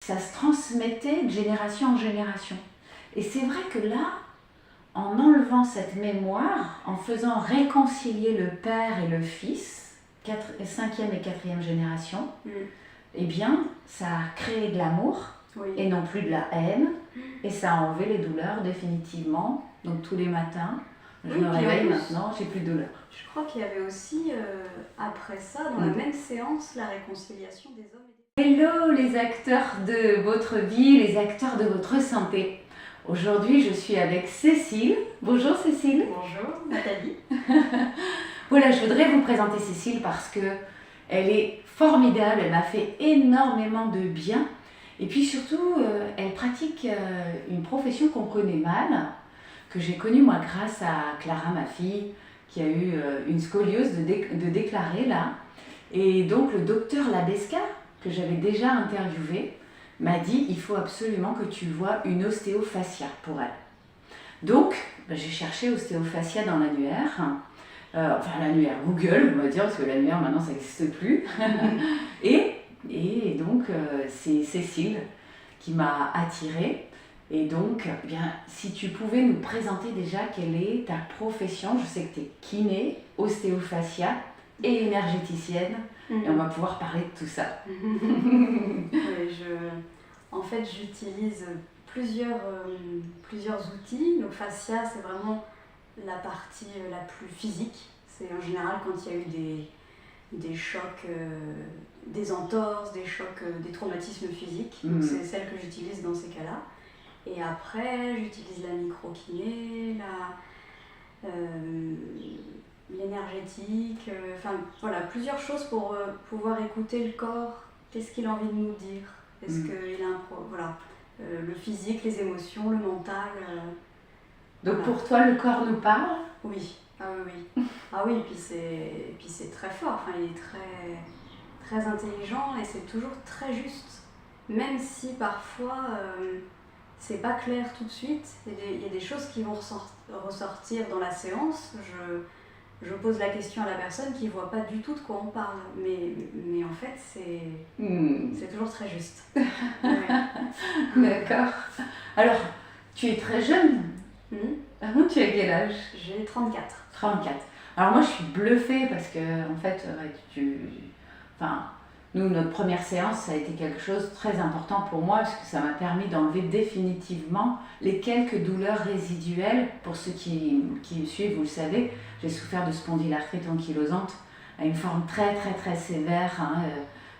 Ça se transmettait de génération en génération. Et c'est vrai que là, en enlevant cette mémoire, en faisant réconcilier le père et le fils, 5e et 4e génération, eh bien, ça a créé de l'amour et non plus de la haine. Et ça a enlevé les douleurs définitivement. Donc tous les matins, je me réveille maintenant, j'ai plus de douleur. Je crois qu'il y avait aussi, après ça, dans la même séance, la réconciliation des hommes et des femmes. Hello les acteurs de votre vie, les acteurs de votre santé. Aujourd'hui, je suis avec Cécile. Bonjour Cécile. Bonjour Nathalie. Voilà, je voudrais vous présenter Cécile parce que elle est formidable, elle m'a fait énormément de bien. Et puis surtout, elle pratique une profession qu'on connaît mal, que j'ai connue moi grâce à Clara, ma fille, qui a eu une scoliose de déclarer là. Et donc le docteur Labesca, que j'avais déjà interviewé, m'a dit il faut absolument que tu vois une ostéophasia pour elle. Donc j'ai cherché ostéophasia dans l'annuaire, enfin l'annuaire Google on va dire, parce que l'annuaire maintenant ça n'existe plus. et donc c'est Cécile qui m'a attirée. Et donc, eh bien, si tu pouvais nous présenter déjà quelle est ta profession, je sais que tu es kiné, ostéophasia et énergéticienne, et on va pouvoir parler de tout ça. Oui, en fait, j'utilise plusieurs outils. Donc, fascia, c'est vraiment la partie la plus physique. C'est en général quand il y a eu des chocs, des entorses, des chocs, des traumatismes physiques. Donc, c'est celle que j'utilise dans ces cas-là. Et après, j'utilise la microkiné, l'énergétique, enfin voilà, plusieurs choses pour pouvoir écouter le corps. Qu'est-ce qu'il a envie de nous dire? Est-ce qu'il a voilà, le physique, les émotions, le mental. Donc voilà. Pour toi, le corps nous parle? Oui, ah oui. Ah oui, et puis c'est très fort, enfin, il est très, très intelligent et c'est toujours très juste. Même si parfois c'est pas clair tout de suite, il y a des choses qui vont ressortir dans la séance. Je pose la question à la personne qui voit pas du tout de quoi on parle, mais en fait c'est toujours très juste. D'accord. Alors, tu es très jeune. Tu as quel âge? J'ai 34. 34. Alors moi je suis bluffée parce que en fait, nous, notre première séance, ça a été quelque chose de très important pour moi parce que ça m'a permis d'enlever définitivement les quelques douleurs résiduelles. Pour ceux qui me suivent, vous le savez, j'ai souffert de spondylarthrite ankylosante à une forme très très très sévère.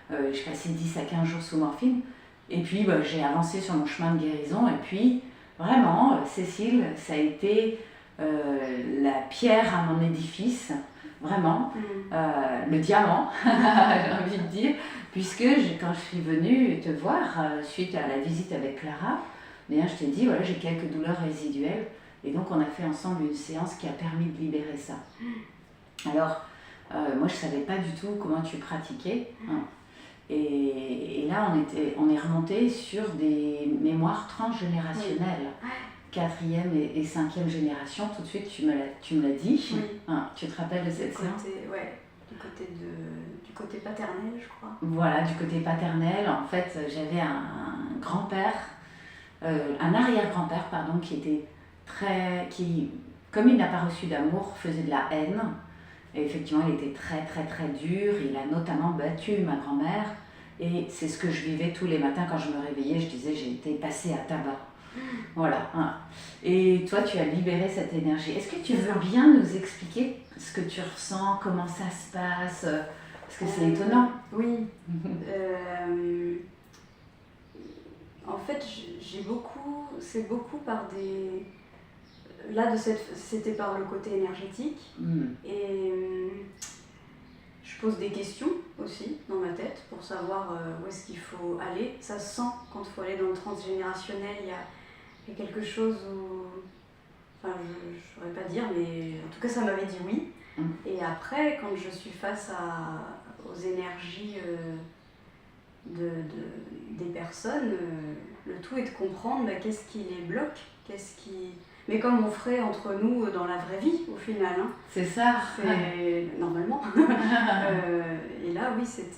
J'ai passé 10 à 15 jours sous morphine. Et puis j'ai avancé sur mon chemin de guérison. Et puis vraiment, Cécile, ça a été la pierre à mon édifice. Vraiment, le diamant, j'ai envie de dire, puisque quand je suis venue te voir, suite à la visite avec Clara, bien, je t'ai dit, voilà, j'ai quelques douleurs résiduelles, et donc on a fait ensemble une séance qui a permis de libérer ça. Alors, moi je ne savais pas du tout comment tu pratiquais, hein. Et là on est remonté sur des mémoires transgénérationnelles. 4e et 5e génération, tout de suite tu me l'as dit. Oui. Tu te rappelles de cette séance? Ouais, du côté paternel, je crois. Voilà, du côté paternel, en fait, j'avais un grand-père, un arrière-grand-père, pardon, qui, comme il n'a pas reçu d'amour, faisait de la haine. Et effectivement, il était très, très, très dur. Il a notamment battu ma grand-mère. Et c'est ce que je vivais tous les matins quand je me réveillais. Je disais, j'ai été passée à tabac. Voilà. Et toi, tu as libéré cette énergie. Est-ce que tu veux bien nous expliquer ce que tu ressens, comment ça se passe? Parce que c'est étonnant. Oui. En fait, c'est beaucoup par des... Là, c'était par le côté énergétique. Et je pose des questions aussi dans ma tête pour savoir où est-ce qu'il faut aller. Ça se sent quand il faut aller dans le transgénérationnel. Il y a quelque chose où... Enfin, je ne saurais pas dire, mais en tout cas, ça m'avait dit oui. Et après, quand je suis face aux énergies des personnes, le tout est de comprendre qu'est-ce qui les bloque, mais comme on ferait entre nous dans la vraie vie au final. Hein. C'est ça. Normalement. Et là, oui, c'est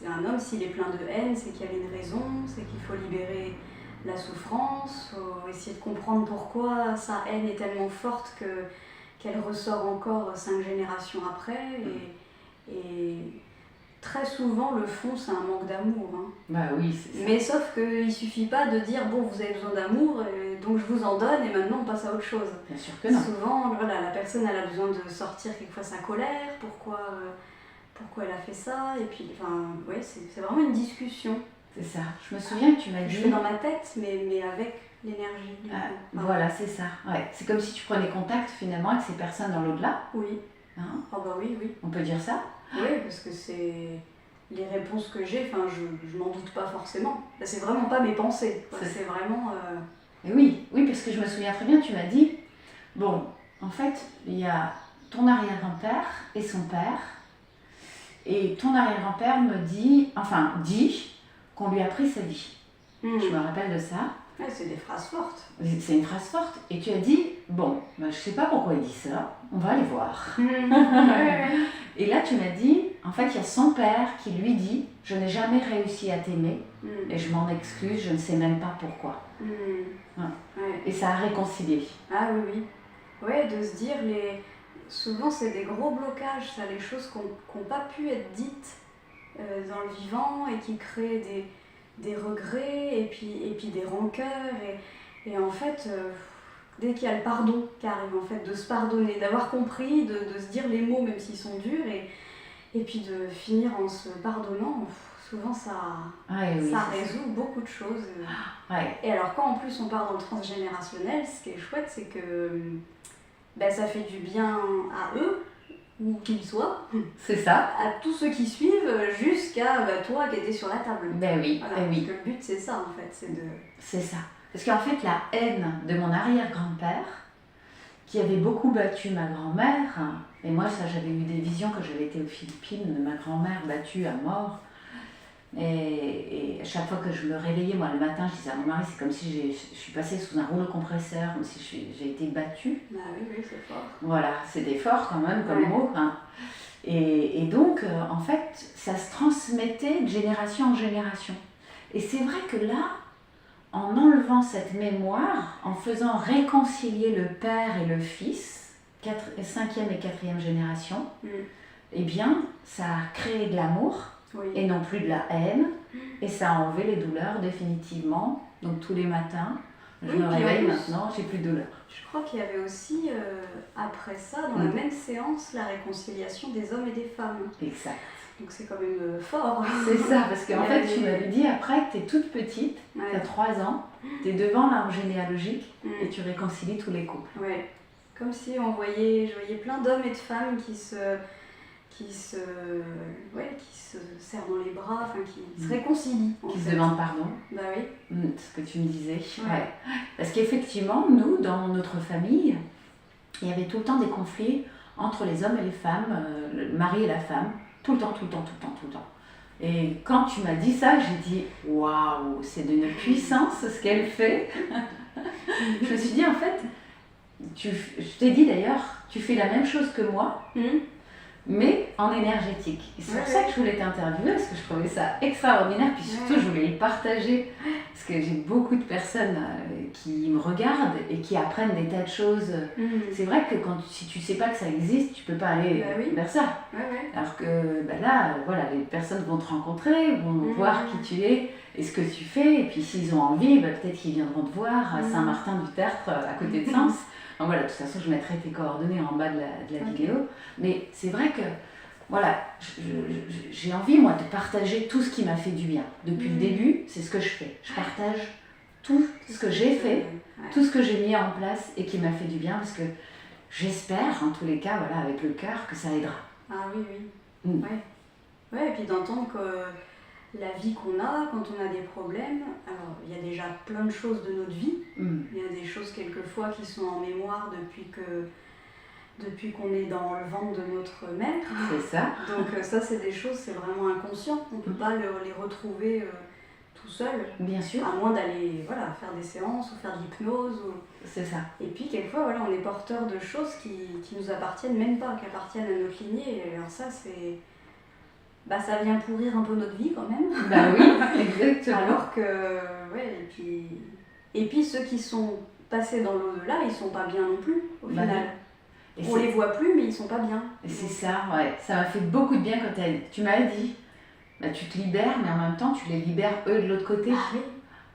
un homme, s'il est plein de haine, c'est qu'il y avait une raison, c'est qu'il faut libérer la souffrance, faut essayer de comprendre pourquoi sa haine est tellement forte qu'elle ressort encore 5 générations après. Et très souvent, le fond, c'est un manque d'amour. Hein. Bah oui, c'est ça. Mais sauf qu'il ne suffit pas de dire, bon, vous avez besoin d'amour, donc je vous en donne, et maintenant on passe à autre chose. Bien sûr que non. Souvent, voilà, la personne, elle a besoin de sortir quelquefois sa colère, pourquoi elle a fait ça, et puis, ouais, c'est vraiment une discussion. C'est ça. Je me souviens que tu m'as dit... Je fais dans ma tête, mais avec l'énergie. Voilà, c'est ça. Ouais. C'est comme si tu prenais contact finalement avec ces personnes dans l'au-delà. Oui. Hein? Oh bah oui. On peut dire ça? Oui, parce que c'est les réponses que j'ai, je m'en doute pas forcément. Là, c'est vraiment pas mes pensées. C'est vraiment... Et oui, parce que je me souviens très bien, tu m'as dit, bon, en fait, il y a ton arrière-grand-père et son père, et ton arrière-grand-père dit qu'on lui a pris sa vie. Je me rappelle de ça. Ouais, c'est des phrases fortes. C'est une phrase forte. Et tu as dit, bon, je sais pas pourquoi il dit ça, on va aller voir. Et là, tu m'as dit, en fait, il y a son père qui lui dit, je n'ai jamais réussi à t'aimer, et je m'en excuse, je ne sais même pas pourquoi. Ouais. Et ça a réconcilié. Ah oui. Ouais, de se dire, souvent c'est des gros blocages, ça, les choses qui n'ont pas pu être dites dans le vivant et qui créent des regrets et puis des rancœurs. Et en fait, dès qu'il y a le pardon qui arrive, en fait, de se pardonner, d'avoir compris, de se dire les mots même s'ils sont durs, et puis de finir en se pardonnant, souvent ça résout beaucoup de choses. Ouais. Et alors quand en plus on part dans le transgénérationnel, ce qui est chouette, c'est que ça fait du bien à eux, où qu'ils soient. C'est ça. À tous ceux qui suivent, jusqu'à toi qui étais sur la table. Ben oui, voilà, parce que le but c'est ça en fait. C'est ça. Parce qu'en fait la haine de mon arrière-grand-père, qui avait beaucoup battu ma grand-mère, et moi ça j'avais eu des visions quand j'avais été aux Philippines, de ma grand-mère battue à mort. Et à chaque fois que je me réveillais, moi le matin, je disais à mon mari, c'est comme si je suis passée sous un rouleau compresseur, comme si j'ai été battue. Bah oui, c'est fort. Voilà, c'était fort quand même comme mot. Hein. Et donc, en fait, ça se transmettait de génération en génération. Et c'est vrai que là, en enlevant cette mémoire, en faisant réconcilier le père et le fils, 5e et 4e génération, eh bien, ça a créé de l'amour. Oui. Et non plus de la haine, et ça a enlevé les douleurs définitivement. Donc tous les matins, je me réveille maintenant, j'ai plus de douleur. Je crois qu'il y avait aussi, après ça, dans la même séance, la réconciliation des hommes et des femmes. Exact. Donc c'est quand même fort. C'est ça, parce qu'en fait, tu m'avais dit après que tu es toute petite, tu as 3 ans, tu es devant l'arbre généalogique et tu réconcilies tous les couples. Ouais. Comme si je voyais plein d'hommes et de femmes qui se serrent dans les bras, qui se réconcilient. Qui se demandent pardon. Bah oui. Ce que tu me disais. Ouais. Parce qu'effectivement, nous, dans notre famille, il y avait tout le temps des conflits entre les hommes et les femmes, le mari et la femme, tout le temps. Et quand tu m'as dit ça, j'ai dit « Waouh, c'est d'une puissance ce qu'elle fait !» Je me suis dit, en fait, je t'ai dit d'ailleurs, tu fais la même chose que moi, mais en énergétique. Et c'est pour ça que je voulais t'interviewer, parce que je trouvais ça extraordinaire, puis surtout je voulais le partager, parce que j'ai beaucoup de personnes qui me regardent et qui apprennent des tas de choses. C'est vrai que si tu sais pas que ça existe, tu peux pas aller vers ça. Alors que là, voilà, les personnes vont te rencontrer, vont voir qui tu es et ce que tu fais, et puis s'ils ont envie, peut-être qu'ils viendront te voir à Saint-Martin-du-Tertre, à côté de Sens. Donc voilà, de toute façon, je mettrai tes coordonnées en bas de la vidéo. Mais c'est vrai que, voilà, j'ai envie, moi, de partager tout ce qui m'a fait du bien. Depuis le début, c'est ce que je fais. Je partage tout ce que j'ai fait, tout ce que j'ai mis en place et qui m'a fait du bien, parce que j'espère, en tous les cas, voilà, avec le cœur, que ça aidera. Ah oui. Ouais, et puis d'entendre que la vie qu'on a, quand on a des problèmes, alors il y a déjà plein de choses de notre vie. Il y a des choses quelquefois qui sont en mémoire depuis qu'on est dans le ventre de notre mère. C'est ça. Donc ça, c'est des choses, c'est vraiment inconscient. On ne peut pas les retrouver tout tout seul. Bien sûr. À moins d'aller faire des séances ou faire de l'hypnose. C'est ça. Et puis quelquefois, on est porteur de choses qui nous appartiennent même pas, qui appartiennent à notre lignée. Et alors ça, c'est... ça vient pourrir un peu notre vie quand même. Bah oui, exactement. Alors que, et puis ceux qui sont passés dans l'au-delà, ils sont pas bien non plus, au final. Et on les voit plus, mais ils sont pas bien. Et c'est ça, ouais. Ça m'a fait beaucoup de bien quand tu m'as dit, tu te libères, mais en même temps, tu les libères eux de l'autre côté. Ah oui.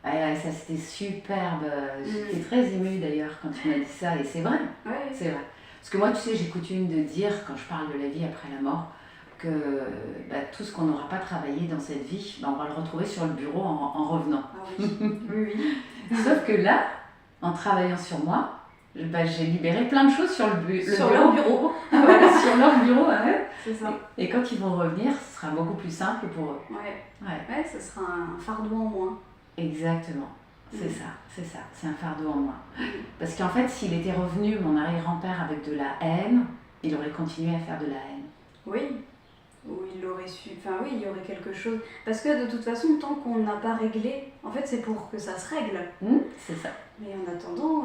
Ouais, ça c'était superbe. J'étais très émue d'ailleurs quand tu m'as dit ça, et c'est vrai. Ouais. C'est vrai. Parce que moi, tu sais, j'ai coutume de dire, quand je parle de la vie après la mort, que tout ce qu'on n'aura pas travaillé dans cette vie, on va le retrouver sur le bureau en revenant. Ah oui, oui. Sauf que là, en travaillant sur moi, j'ai libéré plein de choses sur leur bureau. Voilà, sur leur bureau. Ouais. C'est ça. Et quand ils vont revenir, ce sera beaucoup plus simple pour eux. Ouais, ce sera un fardeau en moins. Exactement. C'est ça. C'est un fardeau en moins. Parce qu'en fait, s'il était revenu, mon arrière-grand-père, avec de la haine, il aurait continué à faire de la haine. Oui. Ou il aurait su... il y aurait quelque chose... Parce que de toute façon, tant qu'on n'a pas réglé, en fait, c'est pour que ça se règle. C'est ça. Mais en attendant,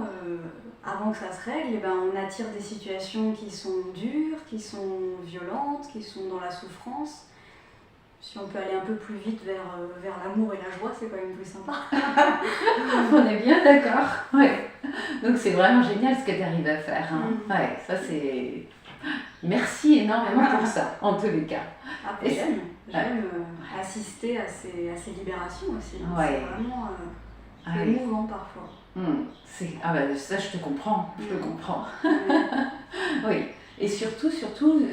avant que ça se règle, on attire des situations qui sont dures, qui sont violentes, qui sont dans la souffrance. Si on peut aller un peu plus vite vers l'amour et la joie, c'est quand même plus sympa. On est bien d'accord. Ouais. Donc c'est vraiment génial ce que tu arrives à faire. Ouais, ça c'est... Merci énormément pour ça, en tous les cas. Après, j'aime assister à ces libérations aussi. Ouais. C'est vraiment émouvant parfois. Ça je te comprends, Oui. Et surtout,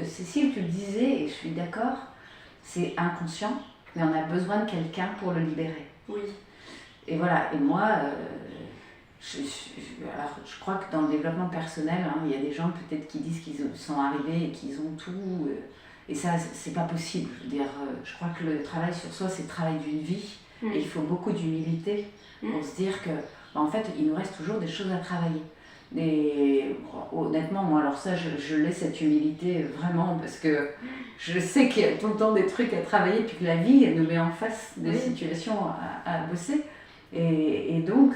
Cécile, tu le disais, et je suis d'accord, c'est inconscient, mais on a besoin de quelqu'un pour le libérer. Oui. Et voilà, et moi, je crois que dans le développement personnel, il y a des gens peut-être qui disent qu'ils sont arrivés et qu'ils ont tout, et ça, c'est pas possible. Je veux dire, je crois que le travail sur soi, c'est le travail d'une vie, et il faut beaucoup d'humilité pour se dire que, en fait, il nous reste toujours des choses à travailler. Et honnêtement, moi, alors ça, je l'ai cette humilité vraiment, parce que je sais qu'il y a tout le temps des trucs à travailler, puis que la vie, elle nous met en face des situations à bosser. Et donc,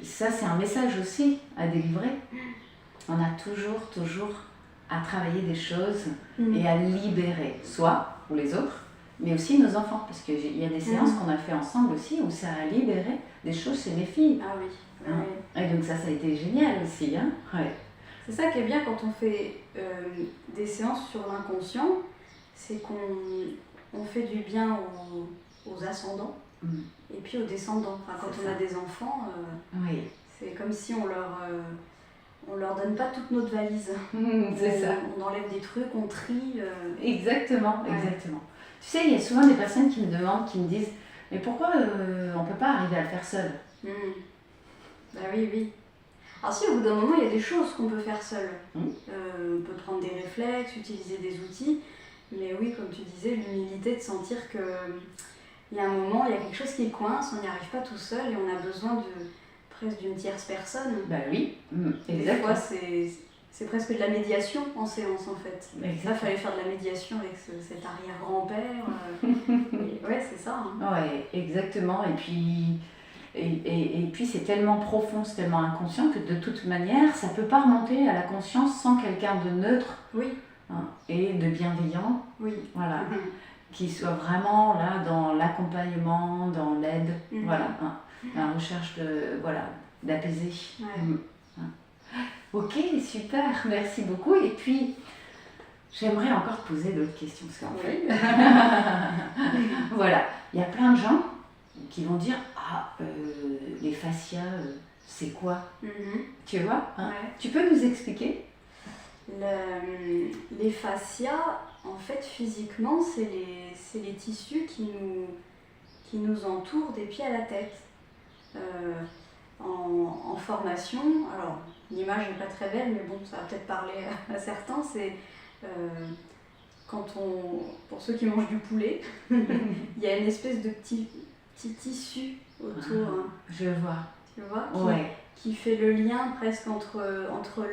ça, c'est un message aussi à délivrer. On a toujours à travailler des choses et à libérer, soi ou les autres, mais aussi nos enfants, parce qu'il y a des séances qu'on a fait ensemble aussi, où ça a libéré des choses chez mes filles. Ah oui. Et donc ça a été génial aussi. Ouais. C'est ça qui est bien quand on fait des séances sur l'inconscient, c'est qu'on fait du bien aux ascendants et puis aux descendants. Quand on a des enfants, c'est comme si on leur donne pas toute notre valise. C'est ça. On enlève des trucs, on trie. Exactement. Tu sais, il y a souvent des personnes qui me demandent, qui me disent « Mais pourquoi on peut pas arriver à le faire seul ?» Oui. Alors si, au bout d'un moment, il y a des choses qu'on peut faire seul. On peut prendre des réflexes, utiliser des outils. Mais oui, comme tu disais, l'humilité de sentir qu'il y a un moment, il y a quelque chose qui coince, on n'y arrive pas tout seul et on a besoin presque d'une tierce personne. Oui, exactement. Des fois, c'est presque de la médiation en séance, en fait. Là, il fallait faire de la médiation avec cet arrière-grand-père. Ouais, c'est ça. Ouais, exactement. Et puis c'est tellement profond, c'est tellement inconscient que de toute manière, ça ne peut pas remonter à la conscience sans quelqu'un de neutre et de bienveillant, qui soit vraiment là dans l'accompagnement, dans l'aide, la recherche d'apaiser. Ok, super, merci beaucoup. Et puis, j'aimerais encore te poser d'autres questions. Parce qu'en fait, voilà, il y a plein de gens qui vont dire les fascias, c'est quoi Tu vois Tu peux nous expliquer Les fascias, en fait, physiquement, c'est les tissus qui nous entourent des pieds à la tête. En formation, alors l'image n'est pas très belle, mais bon, ça va peut-être parler à certains, c'est pour ceux qui mangent du poulet, il y a une espèce de petit tissu autour. Je vois. Tu vois qui fait le lien presque entre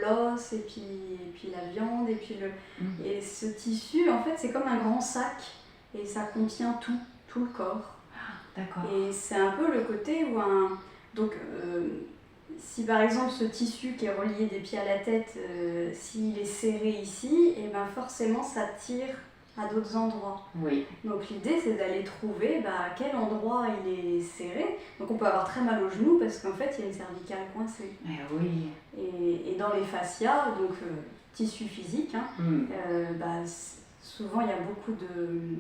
l'os et puis la viande. Et ce tissu, en fait, c'est comme un grand sac et ça contient tout le corps. d'accord. Et c'est un peu le côté où donc, si par exemple ce tissu qui est relié des pieds à la tête, s'il est serré ici, et ben forcément ça tire à d'autres endroits. Oui. Donc l'idée c'est d'aller trouver à quel endroit il est serré. Donc on peut avoir très mal au genou parce qu'en fait il y a une cervicale coincée. Oui. Et dans les fascias, donc tissu physique, souvent il y a beaucoup de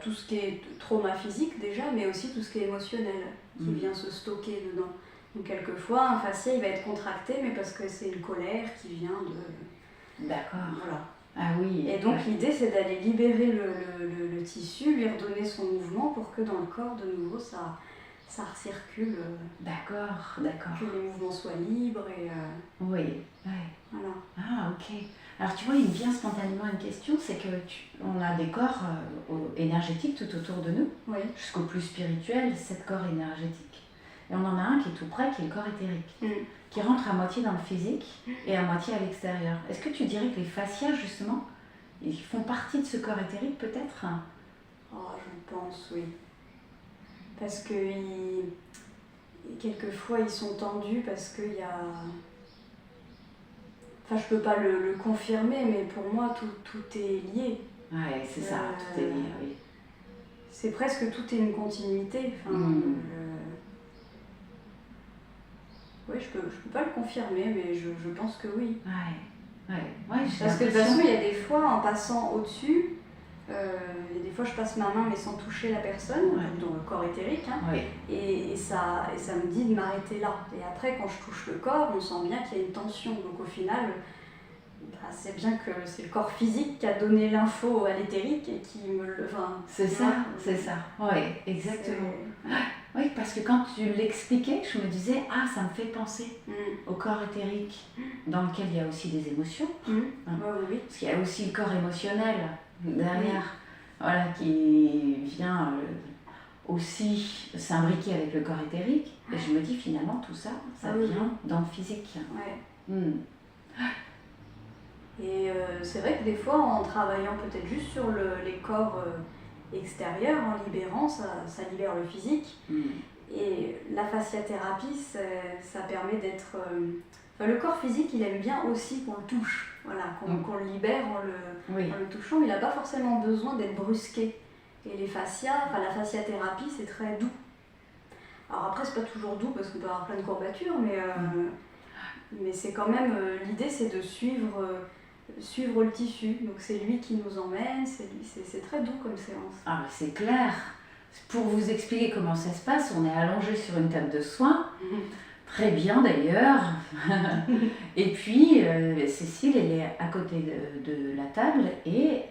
tout ce qui est trauma physique déjà, mais aussi tout ce qui est émotionnel qui vient se stocker dedans. Donc quelquefois un fascia il va être contracté, mais parce que c'est une colère qui vient de... D'accord. Voilà. Ah oui. Et donc l'idée c'est d'aller libérer le tissu, lui redonner son mouvement pour que dans le corps de nouveau ça recircule. D'accord. Que les mouvements soient libres et... Oui, ouais. Voilà. Ah ok. Alors tu vois, il me vient spontanément une question, c'est que on a des corps énergétiques tout autour de nous, Oui. jusqu'au plus spirituel, 7 corps énergétiques. Et on en a un qui est tout près, qui est le corps éthérique, qui rentre à moitié dans le physique et à moitié à l'extérieur. Est-ce que tu dirais que les fascias, justement, ils font partie de ce corps éthérique peut-être? Oh, je pense, oui. Parce que quelquefois ils sont tendus parce qu'il y a... Enfin, je peux pas le confirmer, mais pour moi tout est lié. Ouais, c'est ça, tout est lié, oui. C'est presque tout est une continuité. Enfin, oui, je peux pas le confirmer, mais je pense que oui. Ouais, parce que de toute façon, il y a des fois, en passant au-dessus, des fois je passe ma main mais sans toucher la personne, dans le corps éthérique, et ça me dit de m'arrêter là. Et après, quand je touche le corps, on sent bien qu'il y a une tension. Donc au final, c'est bien que c'est le corps physique qui a donné l'info à l'éthérique et qui me le... c'est ça, oui, exactement. Oui, parce que quand tu l'expliquais, je me disais, ça me fait penser au corps éthérique, dans lequel il y a aussi des émotions. Oui. Parce qu'il y a aussi le corps émotionnel derrière, voilà, qui vient aussi s'imbriquer avec le corps éthérique. Et je me dis, finalement, tout ça, vient dans le physique. Et c'est vrai que des fois, en travaillant peut-être juste sur les corps extérieurs, en libérant, ça libère le physique. Et la fasciathérapie, ça permet d'être... le corps physique, il aime bien aussi qu'on le touche, qu'on le libère en le touchant, mais il n'a pas forcément besoin d'être brusqué. Et les fascias, la fasciathérapie, c'est très doux. Alors après, c'est pas toujours doux parce qu'on peut avoir plein de courbatures, mais c'est quand même... l'idée, c'est de suivre le tissu. Donc c'est lui qui nous emmène, c'est très doux comme séance. Ah, c'est clair. Pour vous expliquer comment ça se passe, on est allongé sur une table de soins. Très bien d'ailleurs. Et puis Cécile, elle est à côté de la table et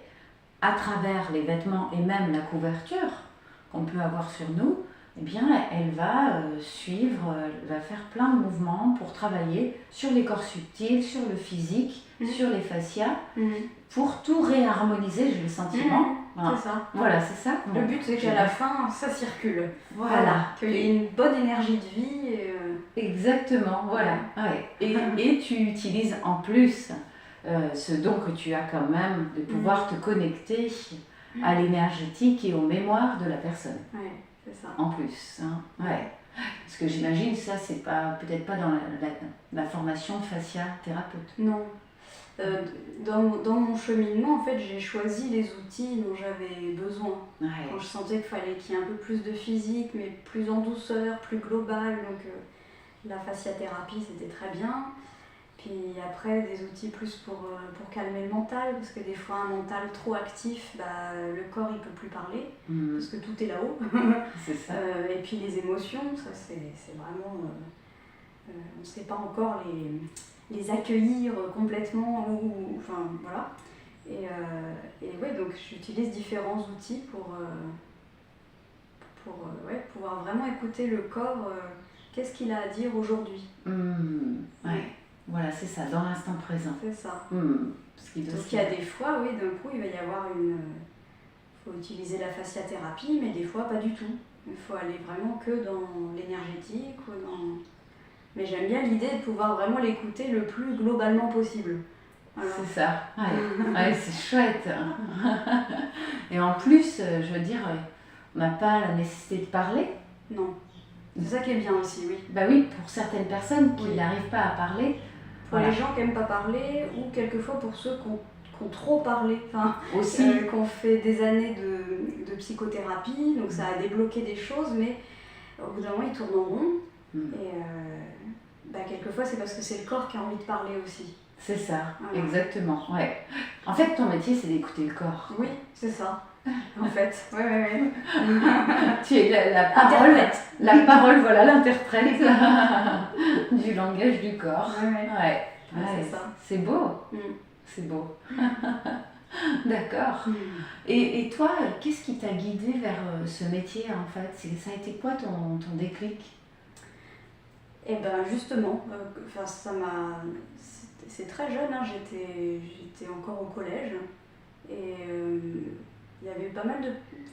à travers les vêtements et même la couverture qu'on peut avoir sur nous, eh bien, elle va suivre, elle va faire plein de mouvements pour travailler sur les corps subtils, sur le physique, sur les fascias, pour tout réharmoniser, j'ai le sentiment. C'est ça. Voilà, c'est ça. Le but, c'est qu'à la fin, ça circule. Voilà. Qu'il y ait une bonne énergie de vie. Exactement, voilà. Et tu utilises en plus ce don que tu as quand même de pouvoir te connecter à l'énergétique et aux mémoires de la personne. C'est ça. En plus. Parce que j'imagine ça, c'est peut-être pas dans la formation de fascia-thérapeute. Non. Dans mon cheminement, en fait, j'ai choisi les outils dont j'avais besoin. Quand je sentais qu'il fallait qu'il y ait un peu plus de physique, mais plus en douceur, plus global. Donc la fasciathérapie, c'était très bien. Puis après, des outils plus pour calmer le mental, parce que des fois, un mental trop actif, le corps, il peut plus parler, parce que tout est là-haut. C'est ça. Et puis les émotions, ça, c'est vraiment... on ne sait pas encore les accueillir complètement, enfin, voilà. Et donc j'utilise différents outils pour pouvoir vraiment écouter le corps, qu'est-ce qu'il a à dire aujourd'hui. Voilà, c'est ça, dans l'instant présent. C'est ça. Parce qu'il y a des fois, d'un coup, il va y avoir il faut utiliser la fasciathérapie, mais des fois, pas du tout. Il faut aller vraiment que dans l'énergétique ou dans... Mais j'aime bien l'idée de pouvoir vraiment l'écouter le plus globalement possible. Voilà. C'est ça, c'est chouette. Et en plus, je veux dire, on n'a pas la nécessité de parler. Non. C'est ça qui est bien aussi, oui. Bah oui, pour certaines personnes qui Oui. n'arrivent pas à parler. Pour les gens qui n'aiment pas parler, ou quelquefois pour ceux qui ont trop parlé, enfin, Aussi. qui ont fait des années de psychothérapie, donc ça a débloqué des choses, mais au bout d'un moment ils tournent en rond. Et quelquefois c'est parce que c'est le corps qui a envie de parler aussi. C'est ça, voilà. Exactement. Ouais. En fait, ton métier, c'est d'écouter le corps. Oui, c'est ça. En fait, ouais. Tu es la parole, voilà, l'interprète du langage du corps. Ouais. C'est ça. C'est beau. C'est beau. D'accord. Et toi, qu'est-ce qui t'a guidé vers ce métier en fait? Ça a été quoi ton déclic? Eh ben justement, c'est très jeune, hein, j'étais encore au collège et il y avait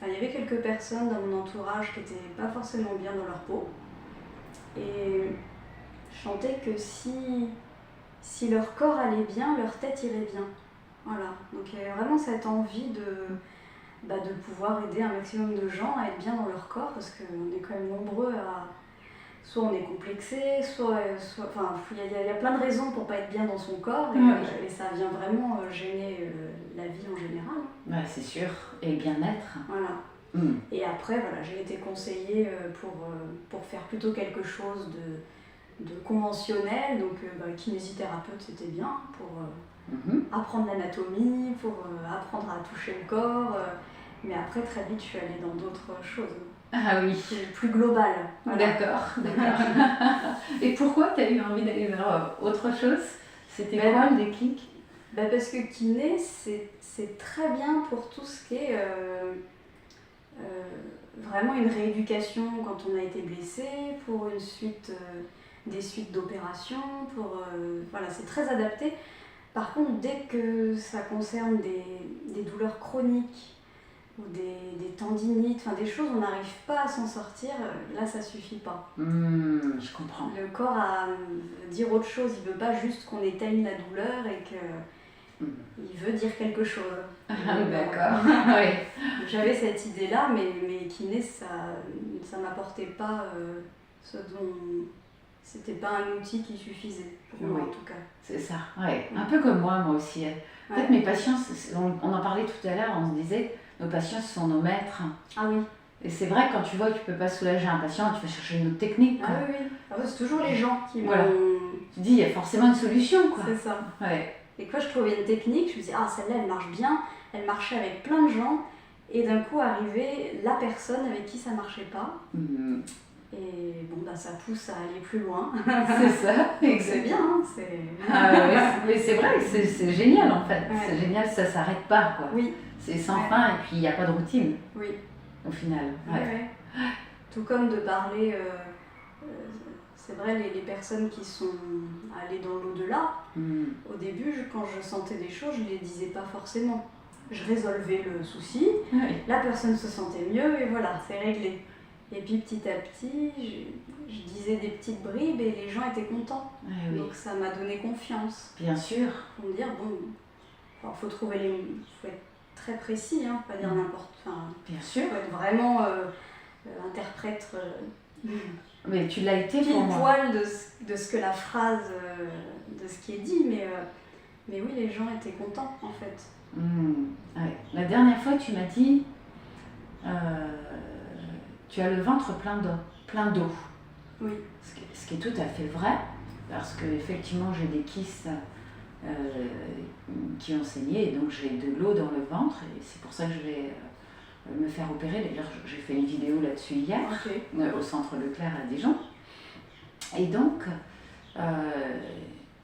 il y avait quelques personnes dans mon entourage qui n'étaient pas forcément bien dans leur peau et je sentais que si leur corps allait bien, leur tête irait bien. Voilà, donc il y avait vraiment cette envie de pouvoir aider un maximum de gens à être bien dans leur corps parce qu'on est quand même nombreux à... Soit on est complexé, il y a plein de raisons pour pas être bien dans son corps et ça vient vraiment gêner la vie en général. Ouais, c'est sûr, et bien-être. Voilà. Et après, j'ai été conseillée pour faire plutôt quelque chose de conventionnel, donc kinésithérapeute c'était bien pour apprendre l'anatomie, pour apprendre à toucher le corps, mais après très vite je suis allée dans d'autres choses. Ah oui. C'est plus global. Voilà. D'accord. Et pourquoi tu as eu envie d'aller vers autre chose? C'était quoi le déclic? Parce que kiné, c'est très bien pour tout ce qui est vraiment une rééducation quand on a été blessé, pour des suites d'opérations, c'est très adapté. Par contre, dès que ça concerne des douleurs chroniques, ou des tendinites, des choses où on n'arrive pas à s'en sortir, là ça suffit pas. Je comprends. Le corps a dire autre chose, il veut pas juste qu'on éteigne la douleur et il veut dire quelque chose. D'accord. Oui. J'avais cette idée-là, mais kiné, ça m'apportait pas ce dont... C'était pas un outil qui suffisait, pour moi en tout cas. C'est ça, un peu comme moi aussi. En fait, mes patients, on en parlait tout à l'heure, on se disait, nos patients sont nos maîtres. Ah oui. Et c'est vrai, quand tu vois que tu peux pas soulager un patient, tu vas chercher une autre technique. Ah oui. C'est toujours les gens qui Voilà. Tu dis, il y a forcément une solution, quoi. C'est ça. Ouais. Et quand je trouvais une technique, je me disais, celle-là, elle marche bien, elle marchait avec plein de gens, et d'un coup arrivait la personne avec qui ça marchait pas. Et ça pousse à aller plus loin. C'est ça, c'est bien. Mais c'est vrai, c'est génial en fait. Ouais. C'est génial, ça s'arrête pas, quoi. Oui. C'est sans fin et puis il n'y a pas de routine. Oui. Au final. Ouais. Tout comme de parler, c'est vrai, les personnes qui sont allées dans l'au-delà, au début, quand je sentais des choses, je ne les disais pas forcément. Je résolvais le souci, la personne se sentait mieux et voilà, c'est réglé. Et puis petit à petit, je disais des petites bribes et les gens étaient contents. Donc ça m'a donné confiance. Bien sûr. Pour me dire, faut trouver faut être très précis, pas dire n'importe. Bien sûr. Faut être vraiment interprète. Mais tu l'as été pour moi. Poil de ce que la phrase, de ce qui est dit, mais oui, les gens étaient contents en fait. La dernière fois, tu m'as dit, tu as le ventre plein d'eau. Oui. Ce qui est tout à fait vrai, parce que effectivement j'ai des kystes qui ont saigné, et donc j'ai de l'eau dans le ventre, et c'est pour ça que je vais me faire opérer. D'ailleurs, j'ai fait une vidéo là-dessus hier, au centre Leclerc à Dijon. Et donc,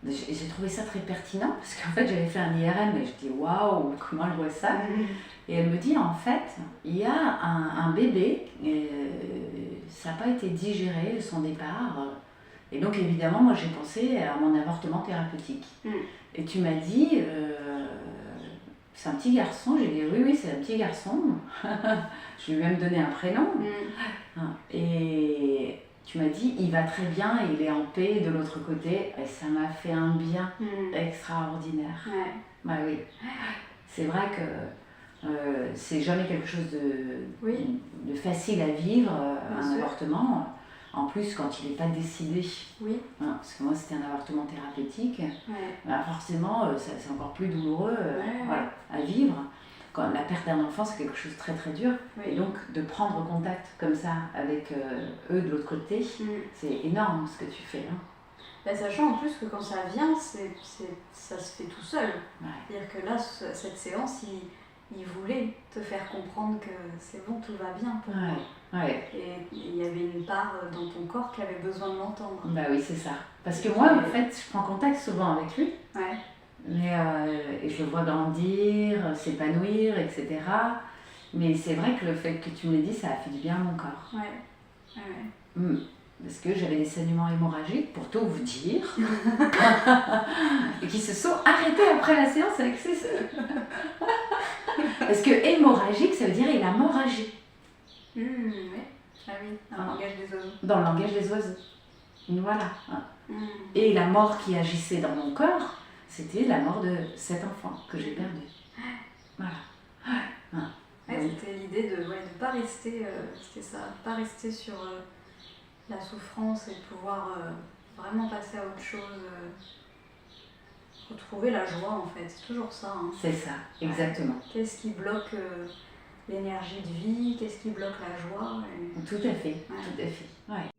j'ai trouvé ça très pertinent, parce qu'en fait, j'avais fait un IRM, et je dis waouh, comment elle voit ça. Et elle me dit, en fait, il y a un bébé, ça n'a pas été digéré, son départ. Et donc, évidemment, moi, j'ai pensé à mon avortement thérapeutique. Et tu m'as dit, c'est un petit garçon. J'ai dit, oui, c'est un petit garçon. Je lui ai même donné un prénom. Et tu m'as dit, il va très bien, il est en paix de l'autre côté. Et ça m'a fait un bien extraordinaire. Ouais. Bah oui. C'est vrai que C'est jamais quelque chose Oui. de facile à vivre, Bien un sûr. avortement. En plus, quand il n'est pas décidé, Oui. hein, parce que moi c'était un avortement thérapeutique, Ouais. bah forcément c'est encore plus douloureux Ouais. voilà, à vivre. Quand la perte d'un enfant, c'est quelque chose de très très dur. Oui. Et donc de prendre contact comme ça avec eux de l'autre côté, c'est énorme ce que tu fais. Hein. Bah, sachant en plus que quand ça vient, ça se fait tout seul. Ouais. C'est-à-dire que là, cette séance, il voulait te faire comprendre que c'est bon, tout va bien pour moi. Ouais. Et il y avait une part dans ton corps qui avait besoin de m'entendre. Bah oui, c'est ça. Parce que moi, en fait, je prends contact souvent avec lui. Ouais. Mais, et je le vois grandir, s'épanouir, etc. Mais c'est vrai que le fait que tu me l'aies dit, ça a fait du bien à mon corps. Ouais. Parce que j'avais des saignements hémorragiques, pour tout vous dire, et qui se sont arrêtés après la séance avec ses sœurs. Parce que hémorragique, ça veut dire il a morragie. Oui. Ah oui, dans le langage des oiseaux. Dans le langage des oiseaux. Voilà. Et la mort qui agissait dans mon corps, c'était la mort de cet enfant que j'ai perdu. Voilà. C'était l'idée de ne pas rester, c'était ça, pas rester sur la souffrance et de pouvoir vraiment passer à autre chose, retrouver la joie en fait, c'est toujours ça. Hein. C'est ça, exactement. Qu'est-ce qui bloque l'énergie de vie, qu'est-ce qui bloque la joie Tout à fait, tout à fait. Ouais.